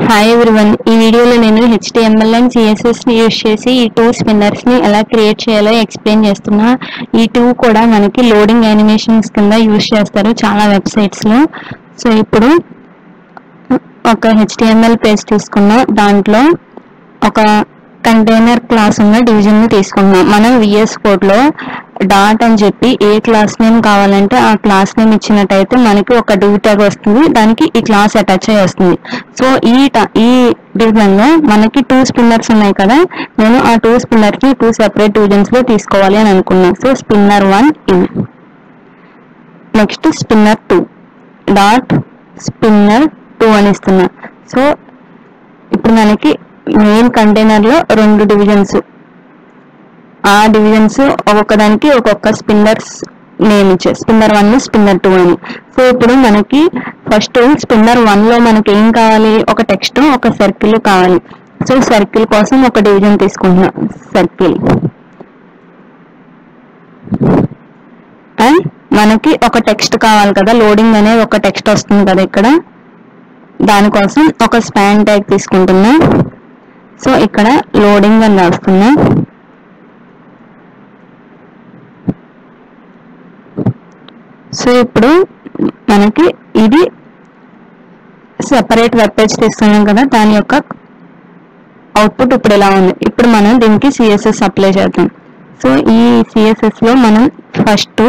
Hi everyone, ఈ వీడియోలో నేను HTML అండ్ CSS ని యూజ్ చేసి ఈ టూ స్పిన్నర్స్ ని ఎలా క్రియేట్ చేయాలో ఎక్స్ప్లెయిన్ చేస్తున్నా. ఈ టూ కూడా మనకి లోడింగ్ యానిమేషన్స్ కింద యూజ్ చేస్తారు చాలా వెబ్సైట్స్ లో. సో ఇప్పుడు ఒక HTML పేజ్ తీసుకున్నాం, దాంట్లో ఒక కంటైనర్ క్లాస్ ఉన్న డివిజన్ ని తీసుకున్నాం. మనం VS కోడ్ లో డాట్ అని చెప్పి ఏ క్లాస్ నేమ్ కావాలంటే ఆ క్లాస్ నేమ్ ఇచ్చినట్టయితే మనకి ఒక డివ్ ట్యాగ్ వస్తుంది, దానికి ఈ క్లాస్ అటాచ్ అయ్యి వస్తుంది. సో ఈ డివిజన్ లో మనకి టూ స్పిన్నర్స్ ఉన్నాయి కదా, నేను ఆ టూ స్పిన్నర్స్ ని టూ సెపరేట్ డివిజన్స్ లో తీసుకోవాలి అని అనుకున్నాను. సో స్పిన్నర్ 1 ఇది, నెక్స్ట్ స్పిన్నర్ 2 డాట్ స్పిన్నర్ 2 అని ఇస్తున్నా. సో ఇప్పుడు మనకి మెయిన్ కంటైనర్ లో రెండు డివిజన్స్, ఆ డివిజన్స్ ఒక్కొక్కదానికి ఒక్కొక్క స్పిన్నర్స్ నేమ్ ఇచ్చే, స్పిన్నర్ 1 స్పిన్నర్ 2 అని. సో ఇప్పుడు మనకి ఫస్ట్ స్పిన్నర్ 1 లో మనకి ఏం కావాలి, ఒక టెక్స్ట్ ఒక సర్కిల్ కావాలి. సో సర్కిల్ కోసం ఒక డివిజన్ తీసుకుంటున్నా, సర్కిల్. అండ్ మనకి ఒక టెక్స్ట్ కావాలి కదా, లోడింగ్ అనే ఒక టెక్స్ట్ వస్తుంది కదా ఇక్కడ, దానికోసం ఒక స్పాన్ ట్యాగ్ తీసుకుంటున్నా. సో ఇక్కడ లోడింగ్ అని రాస్తున్నా. సో ఇప్పుడు మనకి ఇది సెపరేట్ వెబ్ పేజ్ తీసుకున్నాం కదా, దాని యొక్క అవుట్పుట్ ఇప్పుడు ఇలా ఉంది. ఇప్పుడు మనం దీనికి CSS అప్లై చేద్దాం. సో ఈ CSS లో మనం ఫస్ట్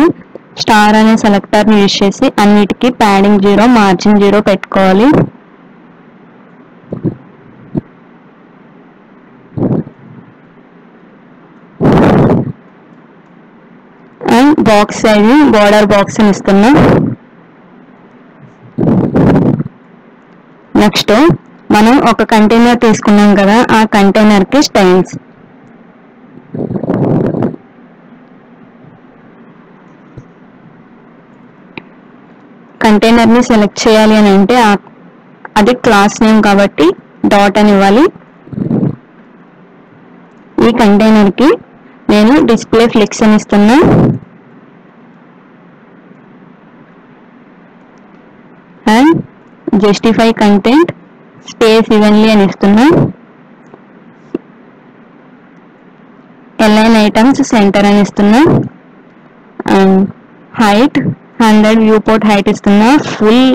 స్టార్ అనే సెలెక్టర్ ని యూజ్ చేసి అన్నిటికీ ప్యాడింగ్ 0 మార్జిన్ 0 పెట్టుకోవాలి. And box size border box అని ఇస్తున్నాం. నెక్స్ట్ మనం ఒక కంటైనర్ తీసుకున్నాం కదా, ఆ కంటైనర్ కి స్టైల్స్. కంటైనర్ ని సెలెక్ట్ చేయాలి అని అంటే అది క్లాస్ నేమ్ కాబట్టి డాట్ అని ఇవ్వాలి. ఈ కంటైనర్ కి నేను డిస్ప్లే ఫ్లెక్స్ అని ఇస్తున్నా. And justify content space evenly అని ఇస్తున్నా. అలైన్ ఐటమ్స్ సెంటర్ అని ఇస్తున్నా. And height 100 view port height ఇస్తున్నా. ఫుల్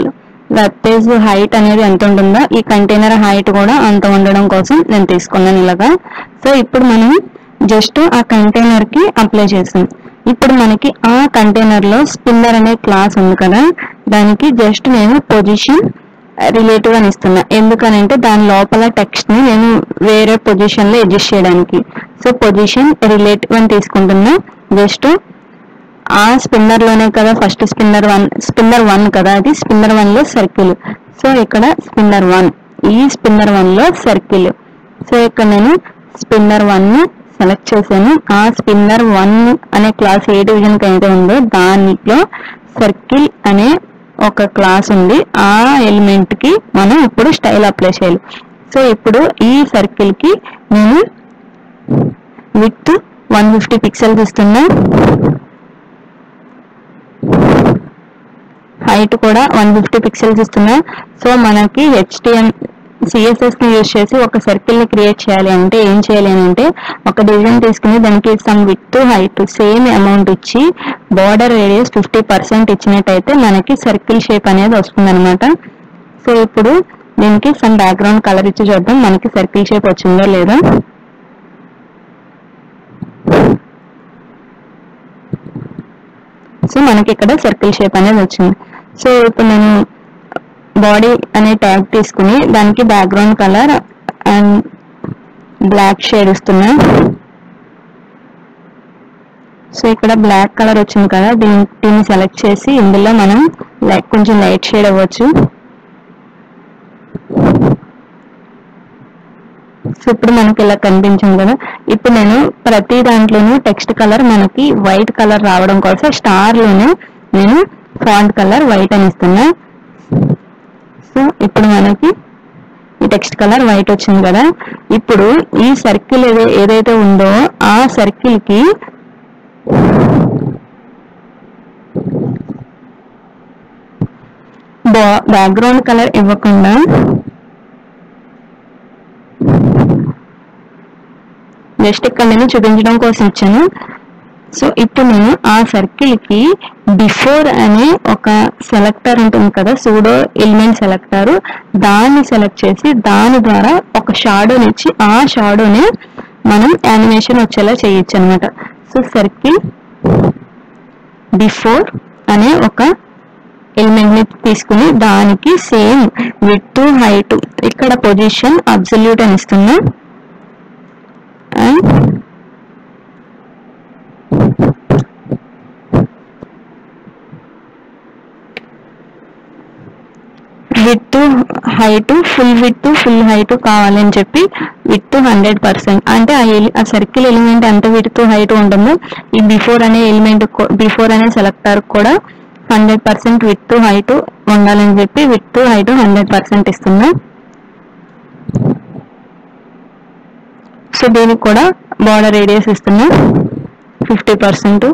వెబ్ పేజ్ హైట్ అనేది ఎంత ఉంటుందో ఈ కంటైనర్ హైట్ కూడా అంత ఉండడం కోసం నేను తీసుకున్నాను ఇలాగా. సో ఇప్పుడు మనం జస్ట్ ఆ కంటైనర్ కి అప్లై చేసాం. ఇప్పుడు మనకి ఆ కంటైనర్ లో స్పిన్నర్ అనే క్లాస్ ఉంది కదా, దానికి జస్ట్ నేను పొజిషన్ రిలేటివ్ అని ఇస్తున్నా. ఎందుకనంటే దాని లోపల టెక్స్ట్ ని నేను వేరే పొజిషన్ లో అడ్జస్ట్ చేయడానికి. సో పొజిషన్ రిలేటివ్ అని తీసుకుంటున్నా. జస్ట్ ఆ స్పిన్నర్ లోనే కదా ఫస్ట్ స్పిన్నర్ 1 కదా, అది స్పిన్నర్ 1 లో సర్కిల్. సో ఇక్కడ స్పిన్నర్ 1, ఈ స్పిన్నర్ 1 లో సర్కిల్. సో ఇక్కడ నేను స్పిన్నర్ 1 సెలెక్ట్ చేశాను. ఆ స్పిన్నర్ 1 అనే క్లాస్ ఏ డివిజన్ కి అయితే ఉందో దానిలో సర్కిల్ అనే ఒక క్లాస్ ఉంది, ఆ ఎలిమెంట్ కి మనం ఇప్పుడు స్టైల్ అప్లై చేయాలి. సో ఇప్పుడు ఈ సర్కిల్ కి నేను విడ్త్ 150 పిక్సెల్స్ ఇస్తున్నా, హైట్ కూడా 150 పిక్సెల్స్ ఇస్తున్నా. సో మనకి CSS ని యూజ్ చేసి ఒక సర్కిల్ ని క్రియేట్ చేయాలి అంటే ఏం చేయాలి అని అంటే, ఒక డివిజన్ తీసుకుని దానికి some width height same amount ఇచ్చి బార్డర్ రేడియస్ 50% ఇచ్చినట్టయితే మనకి సర్కిల్ షేప్ అనేది వస్తుంది అనమాట. సో ఇప్పుడు దీనికి సమ్ బ్యాక్గ్రౌండ్ కలర్ ఇచ్చి చూద్దాం మనకి సర్కిల్ షేప్ వచ్చిందో లేదో. సో మనకి ఇక్కడ సర్కిల్ షేప్ అనేది వచ్చింది. సో ఇప్పుడు నేను బాడీ అనే ట్యాగ్ తీసుకుని దానికి background colour and black shade ఇస్తున్నా. సో ఇక్కడ బ్లాక్ కలర్ వచ్చింది కదా, దీన్ని సెలెక్ట్ చేసి ఇందులో మనం కొంచెం లైట్ షేడ్ అవ్వచ్చు. సో ఇప్పుడు మనకి ఇలా కనిపించింది కదా. ఇప్పుడు నేను ప్రతి దాంట్లోనూ టెక్స్ట్ కలర్ మనకి వైట్ కలర్ రావడం కోసం స్టార్ లోనే నేను ఫాంట్ కలర్ వైట్ అని ఇస్తున్నా. సో ఇప్పుడు మనకి ఈ టెక్స్ట్ కలర్ వైట్ వచ్చింది కదా. ఇప్పుడు ఈ సర్కిల్ ఏదైతే ఉందో ఆ సర్కిల్ కి బ్యాక్గ్రౌండ్ కలర్ ఇవ్వకుండా జస్ట్ ఇక్కడ నేను చూపించడం కోసం ఇచ్చాను. సో ఇప్పుడు నేను ఆ సర్కిల్ కి బిఫోర్ అనే ఒక సెలెక్టర్ ఉంటుంది కదా, సూడో ఎలిమెంట్ సెలెక్టర్, దాన్ని సెలెక్ట్ చేసి దాని ద్వారా ఒక షాడోని ఇచ్చి ఆ షాడోని మనం యానిమేషన్ వచ్చేలా చేయొచ్చు అనమాట. సో సర్కిల్ బిఫోర్ అనే ఒక ఎలిమెంట్ ని తీసుకుని దానికి సేమ్ విడ్త్ హైట్ ఇక్కడ పొజిషన్ అబ్సల్యూట్ అని ఇస్తున్నా. And width height full height కావాలని చెప్పి విడ్త్ 100%. అంటే ఆ సర్కిల్ ఎలిమెంట్ ఎంత విడ్త్ హైట్ ఉంటుందో ఈ బిఫోర్ అనే ఎలిమెంట్ బిఫోర్ అనే సెలెక్టర్ కూడా 100% విడ్త్ హైట్ ఉండాలని చెప్పి విడ్త్ హైట్ 100% ఇస్తున్నా. సో దీనికి కూడా బార్డర్ రేడియస్ ఇస్తున్నా 50%.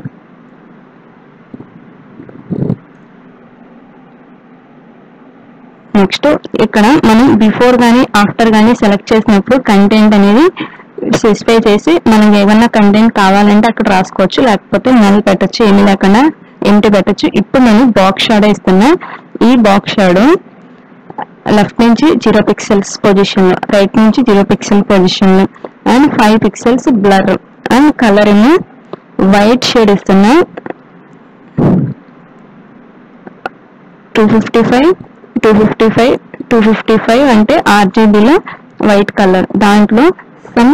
నెక్స్ట్ ఇక్కడ మనం బిఫోర్ కానీ ఆఫ్టర్ కానీ సెలెక్ట్ చేసినప్పుడు కంటెంట్ అనేది స్పెసిఫై చేసి మనకి ఏమన్నా కంటెంట్ కావాలంటే అక్కడ రాసుకోవచ్చు, లేకపోతే నల్ పెట్టచ్చు, ఏమీ లేకుండా ఎంటీ పెట్టచ్చు. ఇప్పుడు నేను బాక్స్ షాడో ఇస్తున్నా. ఈ బాక్స్ షాడో లెఫ్ట్ నుంచి 0 పిక్సెల్స్ పొజిషన్ లో, రైట్ నుంచి 0 పిక్సెల్ పొజిషన్ లో, and 5 pixels blur, and colour ఏమో వైట్ షేడ్ ఇస్తున్నా. 255 అంటే RGBలో వైట్ కలర్, దాంట్లో సమ్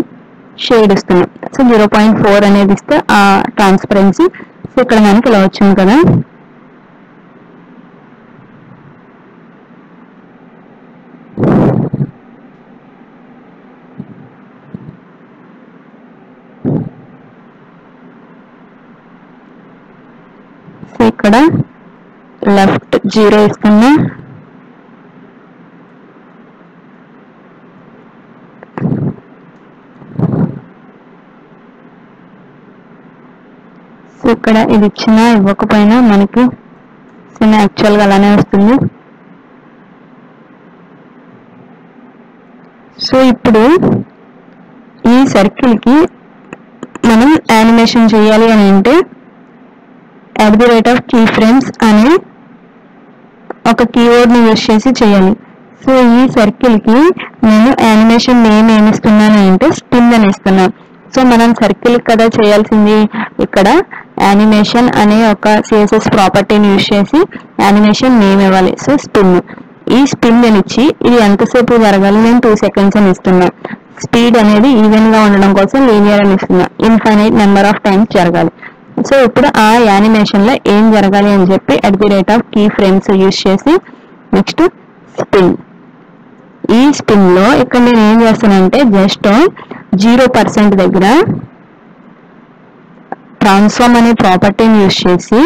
షేడ్ ఇస్తున్నాం. సో 0.4 అనేది ఇస్తే ఆ ట్రాన్స్పరెన్సీ. సో ఇక్కడ మనకి ఇలా వచ్చింది కదా. సో ఇక్కడ లెఫ్ట్ 0 ఇస్తున్నా, సో ఇక్కడ ఇది ఇచ్చినా ఇవ్వకపోయినా మనకి యాక్చువల్గా అలానే వస్తుంది. సో ఇప్పుడు ఈ సర్కిల్ కి మనం యానిమేషన్ చేయాలి అని అంటే @keyframes అనే ఒక కీవర్డ్ ని యూజ్ చేసి చేయాలి. సో ఈ సర్కిల్ కి నేను యానిమేషన్ నేమ్ ఏమి ఇస్తున్నాను అంటే స్పిన్ అని ఇస్తున్నాను. సో మనం సర్కిల్ కదా చేయాల్సింది, ఇక్కడ యానిమేషన్ అనే ఒక సిఎస్ఎస్ ప్రాపర్టీని యూజ్ చేసి యానిమేషన్ నేమ్ ఇవ్వాలి. సో స్పిన్, ఈ స్పిన్ అని ఇచ్చి ఇది ఎంతసేపు జరగాలి, నేను 2 సెకండ్స్ అని ఇస్తున్నా. స్పీడ్ అనేది ఈవెన్ గా ఉండడం కోసం లీనియర్ అని ఇస్తున్నా. ఇన్ఫైనైట్ నెంబర్ ఆఫ్ టైమ్స్ జరగాలి. సో ఇప్పుడు ఆ యానిమేషన్ లో ఏం జరగాలి అని చెప్పి @keyframes యూజ్ చేసి నెక్స్ట్ స్పిన్. ఈ స్పిన్ లో ఇక్కడ నేను ఏం చేస్తానంటే జస్ట్ 0% దగ్గర ట్రాన్స్ఫార్మ్ అనే ప్రాపర్టీని యూజ్ చేసి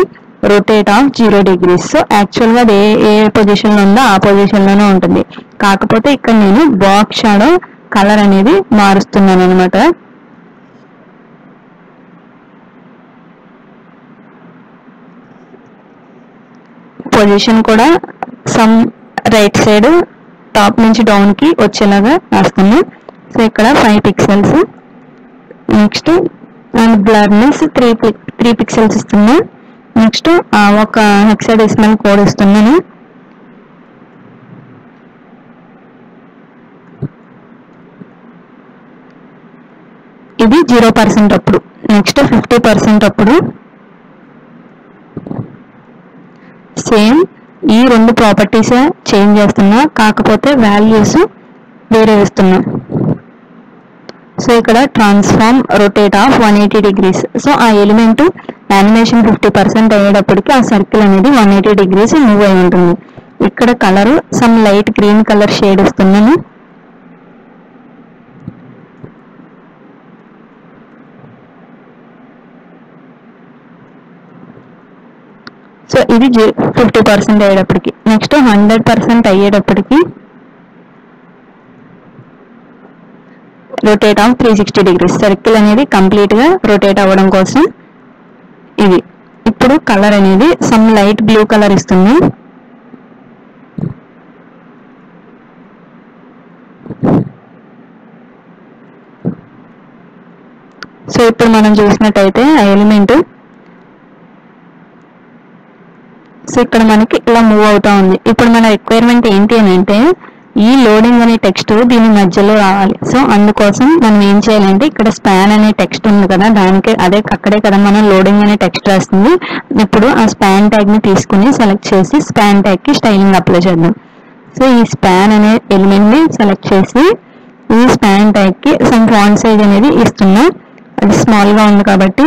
rotate of 0 degrees. So actual గా ఏ పొజిషన్ లో ఉందో ఆ పొజిషన్ లోనే ఉంటుంది, కాకపోతే ఇక్కడ నేను బాక్స్ షాడో కలర్ అనేది మారుస్తున్నాను అనమాట. పొజిషన్ కూడా సమ్ రైట్ సైడ్ టాప్ నుంచి డౌన్ కి వచ్చేలాగా రాస్తున్నాను. సో ఇక్కడ 5 pixels. Next and blurriness 3 pixels ఇస్తున్నా. నెక్స్ట్ ఒక హెక్సాడెసిమల్ కోడ్ ఇస్తున్నాను. ఇది 0% అప్పుడు. నెక్స్ట్ 50% అప్పుడు సేమ్ ఈ 2 ప్రాపర్టీస్ చేంజ్ చేస్తున్నా, కాకపోతే వాల్యూస్ వేరే ఇస్తున్నా. సో ఇక్కడ transform rotate of 180 degrees. So ఆ ఎలిమెంట్ యానిమేషన్ 50% అయ్యేటప్పటికి ఆ సర్కిల్ అనేది 180 degrees మూవ్ అయి ఉంటుంది. ఇక్కడ colour some light green colour shade ఇస్తున్నాను. సో ఇది 50% అయ్యేటప్పటికి. నెక్స్ట్ 100% అయ్యేటప్పటికి రొటేట్ ఆఫ్ 360 degrees. సర్కిల్ అనేది కంప్లీట్ గా రొటేట్ అవ్వడం కోసం ఇది. ఇప్పుడు కలర్ అనేది సమ్ లైట్ బ్లూ కలర్ ఇస్తుంది. సో ఇప్పుడు మనం చూసినట్టయితే ఆ ఎలిమెంట్ సో ఇక్కడ మనకి ఇలా మూవ్ అవుతా ఉంది. ఇప్పుడు మన రిక్వైర్మెంట్ ఏంటి అని అంటే ఈ లోడింగ్ అనే టెక్స్ట్ దీని మధ్యలో రావాలి. సో అందుకోసం మనం ఏం చేయాలంటే ఇక్కడ స్పాన్ అనే టెక్స్ట్ ఉంది కదా, దానికి అక్కడే కదా మనం లోడింగ్ అనే టెక్స్ట్ రాస్తుంది. ఇప్పుడు ఆ స్పాన్ ట్యాగ్ ని తీసుకుని సెలెక్ట్ చేసి స్పాన్ ట్యాగ్ కి స్టైలింగ్ అప్లై చేద్దాం. సో ఈ స్పాన్ అనే ఎలిమెంట్ ని సెలెక్ట్ చేసి ఈ స్పాన్ ట్యాగ్ కి సమ్ ఫాంట్ సైజ్ అనేది ఇస్తున్నాం. అది స్మాల్ గా ఉంది కాబట్టి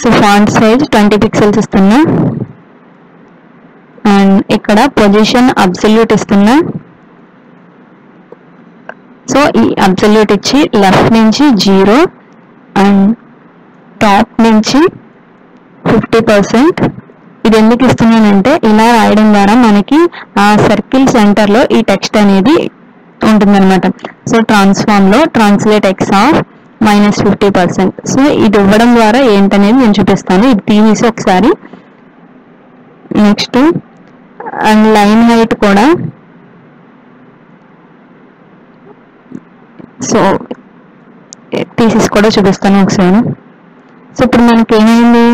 సో ఫాంట్ సైజ్ 20 పిక్సెల్స్ ఇస్తున్నా. అండ్ ఇక్కడ పొజిషన్ అబ్సల్యూట్ ఇస్తున్నా. సో ఈ అబ్సల్యూట్ ఇచ్చి లెఫ్ట్ నుంచి 0 అండ్ టాప్ నుంచి 50%. ఇది ఎందుకు ఇస్తున్నానంటే ఇలా రాయడం ద్వారా మనకి ఆ సర్కిల్ సెంటర్ లో ఈ టెక్స్ట్ అనేది ఉంటుందన్నమాట. సో ట్రాన్స్ఫార్మ్ లో ట్రాన్స్లేట్ ఎక్స్ ఆఫ్ -50%. సో ఇది ఇవ్వడం ద్వారా ఏంటనేది నేను చూపిస్తాను. ఇది తీసి ఒకసారి. నెక్స్ట్ అండ్ లైన్ హైట్ కూడా సో తీసేసి కూడా చూపిస్తాను ఒకసారి. సో ఇప్పుడు మనకి ఏమైంది,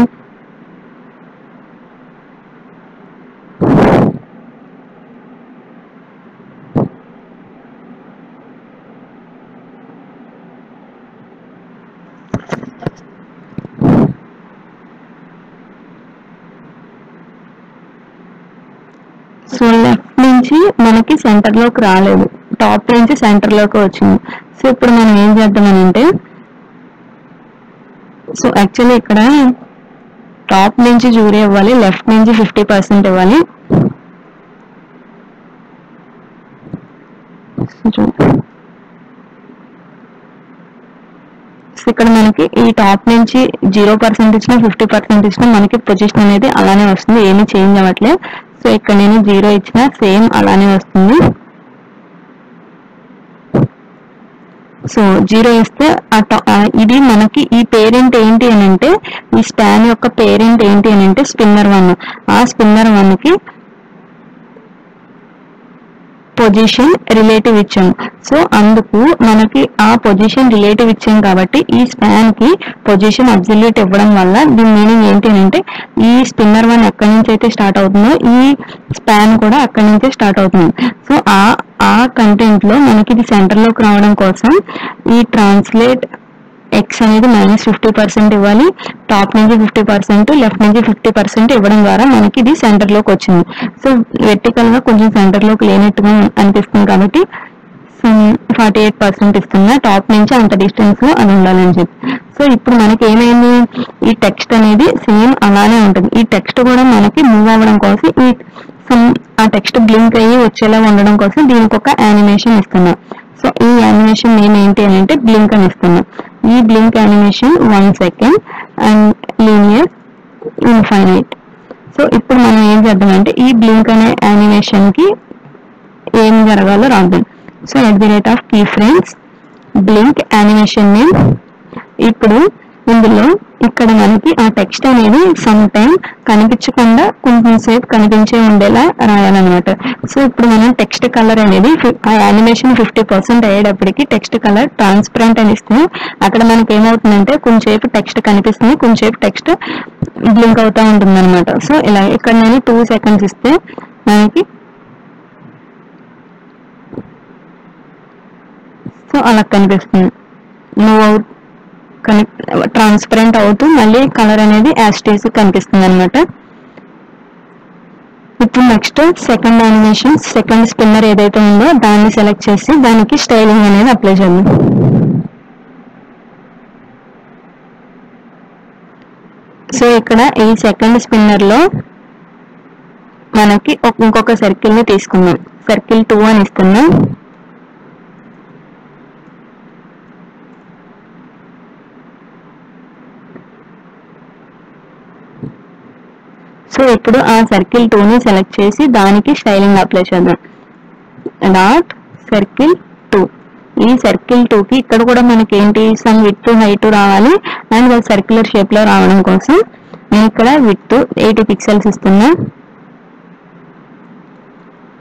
సో లెఫ్ట్ నుంచి మనకి సెంటర్ లోకి రాలేదు, టాప్ నుంచి సెంటర్ లోకి వచ్చింది. సో ఇప్పుడు మనం ఏం చేద్దామని అంటే సో యాక్చువల్లీ ఇక్కడ టాప్ నుంచి జూరీ ఇవ్వాలి, లెఫ్ట్ నుంచి 50% ఇవ్వాలి. ఇక్కడ మనకి ఈ టాప్ నుంచి 0% ఇచ్చినా 50% ఇచ్చినా మనకి పొజిషన్ అనేది అలానే వస్తుంది, ఏమీ చేంజ్ అవ్వట్లేదు. సో ఇక్కడ నేను 0 ఇచ్చినా సేమ్ అలానే వస్తుంది. సో 0 ఇస్తే ఇది మనకి ఈ పేరెంట్ ఏంటి అని అంటే ఈ స్పాన్ యొక్క పేరెంట్ ఏంటి అని అంటే స్పిన్నర్ 1. ఆ స్పిన్నర్ 1 కి పొజిషన్ రిలేటివ్ ఇచ్చాము. సో అందుకు మనకి ఆ పొజిషన్ రిలేటివ్ ఇచ్చాం కాబట్టి ఈ స్పాన్ కి పొజిషన్ అబ్సల్యూట్ ఇవ్వడం వల్ల దీని మీనింగ్ ఏంటి అంటే ఈ స్పిన్నర్ 1 ఎక్కడి నుంచి అయితే స్టార్ట్ అవుతుందో ఈ స్పాన్ కూడా అక్కడి నుంచే స్టార్ట్ అవుతుంది. సో ఆ కంటెంట్ లో మనకి ఇది సెంటర్ లోకి రావడం కోసం ఈ ట్రాన్స్లేట్ ఎక్స్ అనేది -50% ఇవ్వాలి, టాప్ నుంచి 50%, లెఫ్ట్ నుంచి 50% ఇవ్వడం ద్వారా మనకి ఇది సెంటర్ లోకి వచ్చింది. సో వెర్టికల్ గా కొంచెం సెంటర్ లోకి లేనట్టుగా అనిపిస్తుంది కాబట్టి 48% ఇస్తున్నా, టాప్ నుంచి అంత డిస్టెన్స్ అది ఉండాలని చెప్పి. సో ఇప్పుడు మనకి ఏమైంది, ఈ టెక్స్ట్ అనేది సేమ్ అలానే ఉంటుంది. ఈ టెక్స్ట్ కూడా మనకి మూవ్ అవ్వడం కోసం ఆ టెక్స్ట్ బ్లింక్ అయ్యి వచ్చేలా ఉండడం కోసం దీనికి ఒక యానిమేషన్ ఇస్తున్నా. సో ఈ యానిమేషన్ నేమ్ ఏంటి అని అంటే బ్లింక్ అని ఇస్తున్నా. ఈ blink animation 1 second and linear infinite. So ఇప్పుడు మనం ఏం చేద్దామంటే ఈ బ్లింక్ అనే యానిమేషన్ కి ఏం జరగాలో రాద్దాం. So @keyframes blink animation name. ఇప్పుడు ఇందులో ఇక్కడ మనకి ఆ టెక్స్ట్ అనేది సమ్ టైం కనిపించకుండా కొంచెం సేపు కనిపించే ఉండేలా రాయాలన్నమాట. సో ఇప్పుడు మనం టెక్స్ట్ కలర్ అనేది ఆ యానిమేషన్ 50% అయ్యేటప్పటికి టెక్స్ట్ కలర్ ట్రాన్స్పరెంట్ అని ఇస్తే అక్కడ మనకి ఏమవుతుందంటే కొంచెంసేపు టెక్స్ట్ కనిపిస్తుంది, కొంచెంసేపు టెక్స్ట్ బ్లింక్ అవుతా ఉంటుంది అనమాట. సో ఇలా ఇక్కడ నేను 2 సెకండ్స్ ఇస్తే మనకి సో అలా కనిపిస్తుంది, ట్రాన్స్పరెంట్ అవుతూ మళ్ళీ కలర్ అనేది యాస్టీస్ కనిపిస్తుంది అనమాట. ఇప్పుడు next second animation, second spinner ఏదైతే ఉందో దాన్ని సెలెక్ట్ చేసి దానికి స్టైలింగ్ అనేది అప్లై చేద్దాం. సో ఇక్కడ ఈ సెకండ్ స్పిన్నర్ లో మనకి ఇంకొక సర్కిల్ ని తీసుకుందాం, సర్కిల్ 2 అని ఇస్తున్నాం. సో ఇప్పుడు ఆ సర్కిల్ 2 ని సెలెక్ట్ చేసి దానికి స్టైలింగ్ అప్లై చేద్దాం. Dot circle 2. ఈ సర్కిల్ 2 కి ఇక్కడ కూడా మనకి ఏంటి సమ్ విడ్త్ హైట్ రావాలి అండ్ సర్క్యులర్ షేప్ లో రావడం కోసం నేను ఇక్కడ విడ్త్ 80 పిక్సెల్స్ ఇస్తున్నా,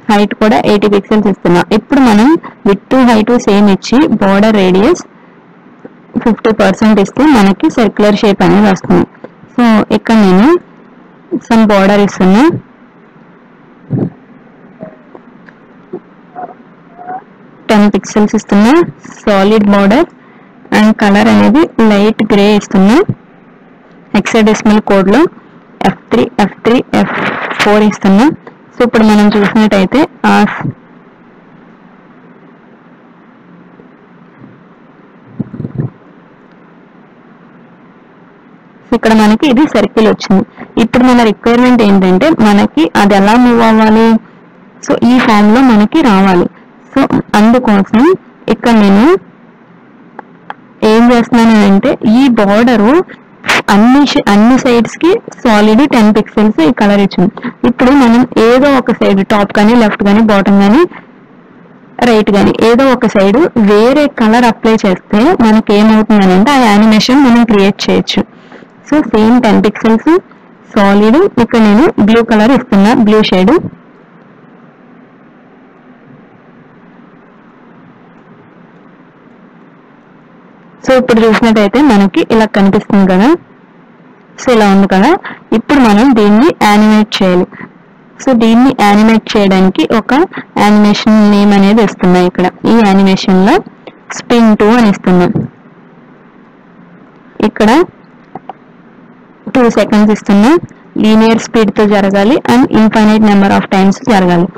హైట్ కూడా 80 పిక్సెల్స్ ఇస్తున్నా. ఇప్పుడు మనం విడ్త్ హైట్ సేమ్ ఇచ్చి బార్డర్ రేడియస్ 50% ఇస్తే మనకి సర్క్యులర్ షేప్ అనేది వస్తుంది. సో ఇక్కడ నేను సమ్ బార్డర్ ఇస్తున్నా, పిక్సెల్స్ ఇస్తున్నా, సాలిడ్ బార్డర్ అండ్ కలర్ అనేది లైట్ గ్రే ఇస్తున్నా. హెక్సాడెసిమల్ కోడ్ లో F3 F4 ఇస్తున్నా. సో ఇప్పుడు మనం చూసినట్టయితే ఇక్కడ మనకి ఇది సర్కిల్ వచ్చింది. ఇప్పుడు మన రిక్వైర్మెంట్ ఏంటంటే మనకి అది ఎలా మూవ్ అవ్వాలి, సో ఈ ఫామ్ లో మనకి రావాలి. సో అందుకోసం ఇక్కడ నేను ఏం చేస్తున్నాను అంటే ఈ బార్డరు అన్ని సైడ్స్ కి సాలిడ్ 10 పిక్సెల్స్ ఈ కలర్ ఇచ్చింది. ఇప్పుడు మనం ఏదో ఒక సైడ్ టాప్ కానీ లెఫ్ట్ కానీ బాటమ్ కానీ రైట్ కానీ ఏదో ఒక సైడ్ వేరే కలర్ అప్లై చేస్తే మనకి ఏమవుతుంది అంటే ఆ యానిమేషన్ మనం క్రియేట్ చేయొచ్చు. సో సేమ్ 10 పిక్సెల్స్ సాలిడ్, ఇక్కడ నేను బ్లూ కలర్ ఇస్తున్నా, బ్లూ షేడ్. సో ఇప్పుడు చూసినట్టయితే మనకి ఇలా కనిపిస్తుంది కదా, సో ఇలా ఉంది కదా. ఇప్పుడు మనం దీన్ని యానిమేట్ చేయాలి. సో దీన్ని యానిమేట్ చేయడానికి ఒక యానిమేషన్ నేమ్ అనేది ఇస్తున్నా. ఇక్కడ ఈ యానిమేషన్ లో స్పిన్ 2 అని ఇస్తున్నాం. ఇక్కడ 2 సెకండ్స్ ఇస్తున్నా. లీనియర్ స్పీడ్ తో జరగాలి and infinite number of times జరగాలి.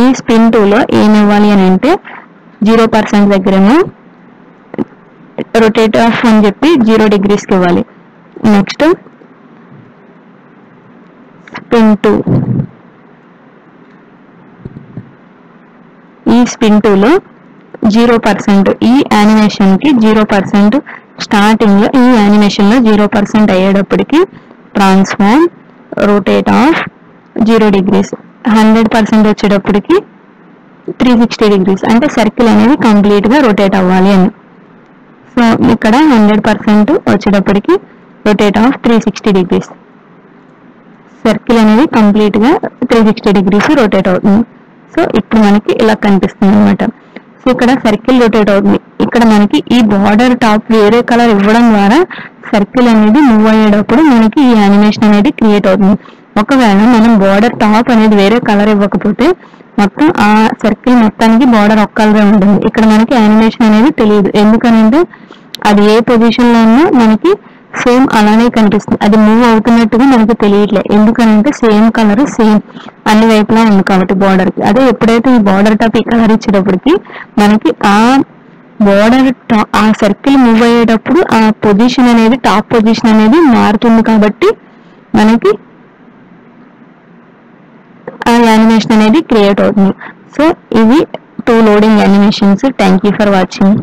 ఈ స్పిన్ 2 లో ఏమి ఇవ్వాలి అని అంటే 0% దగ్గరేమో రొటేట్ ఆఫ్ అని చెప్పి 0 degrees కి ఇవ్వాలి. నెక్స్ట్ స్పిన్ 2, ఈ స్పిన్ 2 లో 0%, ఈ యానిమేషన్ కి 0%, స్టార్టింగ్ లో ఈ యానిమేషన్ లో 0% అయ్యేటప్పటికి ట్రాన్స్ఫార్మ్ రొటేట్ ఆఫ్ 0 degrees, 100% వచ్చేటప్పటికి 360 degrees, అంటే సర్కిల్ అనేది కంప్లీట్ గా రొటేట్ అవ్వాలి అని. సో ఇక్కడ 100% వచ్చేటప్పటికి రొటేట్ ఆఫ్ 360 degrees, సర్కిల్ అనేది కంప్లీట్ గా 360 degrees రొటేట్ అవుతుంది. సో ఇప్పుడు మనకి ఇలా కనిపిస్తుంది అనమాట. సో ఇక్కడ సర్కిల్ రొటేట్ అవుతుంది. ఇక్కడ మనకి ఈ బార్డర్ టాప్ వేరే కలర్ ఇవ్వడం ద్వారా సర్కిల్ అనేది మూవ్ అయ్యేటప్పుడు మనకి ఈ యానిమేషన్ అనేది క్రియేట్ అవుతుంది. ఒకవేళ మనం బార్డర్ టాప్ అనేది వేరే కలర్ ఇవ్వకపోతే మొత్తం ఆ సర్కిల్ మొత్తానికి బార్డర్ ఒక్క కలరే ఉంటుంది. ఇక్కడ మనకి యానిమేషన్ అనేది తెలియదు, ఎందుకనంటే అది ఏ పొజిషన్ లో ఉన్నా మనకి సేమ్ అలానే కనిపిస్తుంది. అది మూవ్ అవుతున్నట్టుగా మనకు తెలియట్లే, ఎందుకనంటే సేమ్ కలర్ సేమ్ అన్ని వైపులా ఉంది కాబట్టి బార్డర్ కి. అదే ఎప్పుడైతే ఈ బార్డర్ టాప్ ఈ కలర్ ఇచ్చేటప్పటికి మనకి ఆ బార్డర్ ఆ సర్కిల్ మూవ్ అయ్యేటప్పుడు ఆ పొజిషన్ అనేది టాప్ పొజిషన్ అనేది మారుతుంది కాబట్టి మనకి ఆ యానిమేషన్ అనేది క్రియేట్ అవుతుంది. సో ఇవి 2 loading animations. Thank you for watching.